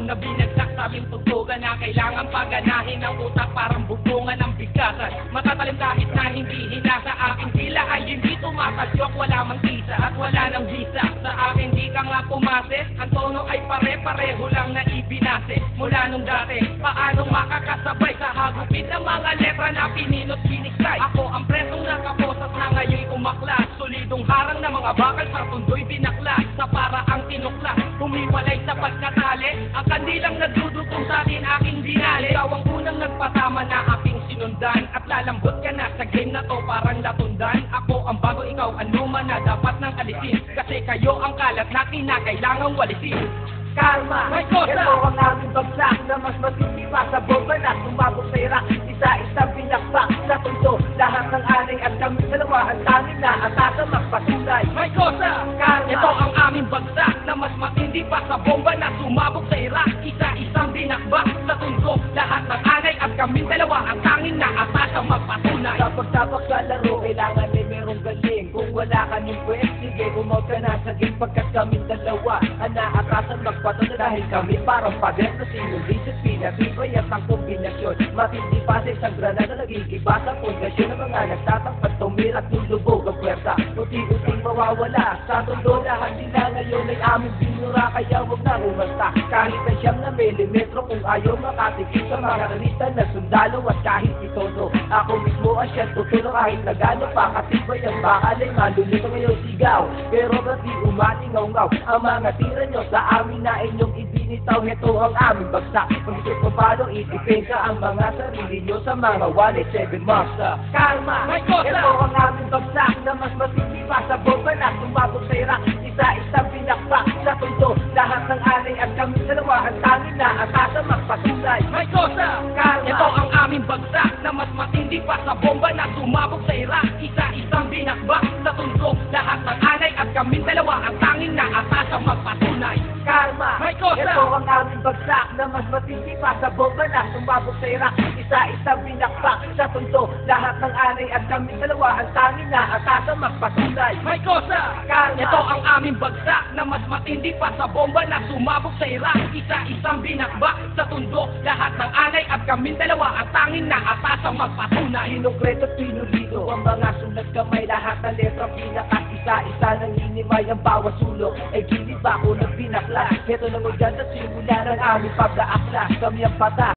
na binagsak sa aming tugtugan na kailangan paganahin ang utak parang bubungan ng bigasan. Matatalim kahit na hindi hina sa aking dila ay hindi tumatasyok, wala mang tisa at wala nang visa. Sa akin di ka nga pumases, ang tono ay pare-pareho lang na ibinase. Mula nung dati, paanong makakasabay sa hagupit ng mga letra na pininot biniksay. Ako ang presong nakaposas na ngayon umaklas, solidong harang na mga bakal sa tundo'y binaklas. Sa paraang tinuklas, humiwalay sa pagkatali, ang kandilang nagdudutong sa akin aking dinali. Ikaw ang unang nagpatama na aking sinundan, at lalambot ka na sa game na to parang latundan. Ako ang bago, ikaw ang luma na dapat nang alisin, kasi kayo ang kalat na kinakailangang walisin. Karma, ito ang aming bagsak na mas matindi pa sa bomba na sumabog sa Iraq. Isa-isang pinakpak sa tundo, lahat ng anay at kami dalawa ang tanging na atasa magpatunay. May kosa, Karma, ito ang aming bagsak na mas matindi pa sa bomba na sumabog sa Iraq. Isa-isang binakbak sa tundo, lahat ng anay at kami dalawa ang tanging na atasa magpatunay. sa pagtabak sa laro, kailangan ay merong galing. Kung wala ka ng pwes, sige, umaw ka na sa game pagkat kami dalawa ang naatasan magpatunay dahil kami parang pader na sinulidit, pinatibay at ang kombinasyon. Matindi pa sa isang granada, nagigiba sa pundasyon ng mga nagtatangkat, tumirat ng lubog ang puwerta. Unti-unting mawawala sa tundo, lahat nila ngayon ay aming binura, kaya huwag na umasta. Kahit na siyam na milimetro, kung ayaw makatikip sa mga kalita na sundalo at kahit itono, ako mismo ang siyang tutulong kahit na gano'n pa katibay ang bakal ay malulito ngayon sigaw. Pero ba't di umatingaw-ngaw ang mga tira nyo sa amin na inyong ibinitaw? Heto ang aming bagsak, pag-isip ko paano i-depensa ang mga sarili nyo sa mga 187 monster. Karma, May kosa! ito ang aming bagsak na mas matindi pa sa bomba na sumabog sa Iraq. Isa-isang pinakpak sa tundo, lahat ng anay at kami dalawa ang tanging na atasa magpatunay. May kosa, Karma, ito ang aming bagsak na mas matindi pa sa bomba na sumabog sa Iraq. Isa-isang binakbak sa tundo, lahat ng anay at kami dalawa ang tanging na atasa magpatunay. Karma, May kosa! ito ang aming bagsak na mas matindi pa sa bomba na sumabog sa Iraq. Isa-isang binakbak sa tundo, lahat ng anay at kami dalawa ang tanging na atasa magpatunay. May kosa, Karma, ito ang aming bagsak na mas matindi pa sa bomba na sumabog sa Iraq. Isa-isang binakbak sa tundo, lahat ng anay at kami dalawa ang tanging na atasa magpatunay. Pinukreto at pinulido ang mga sulat kamay, lahat ng letra pinakas, isa-isa nang hinimay ang bawat sulok. Ay gilid ba ako ng pinaklas? Ito na maganda simula ng aming pag-aaklas, kami ang pata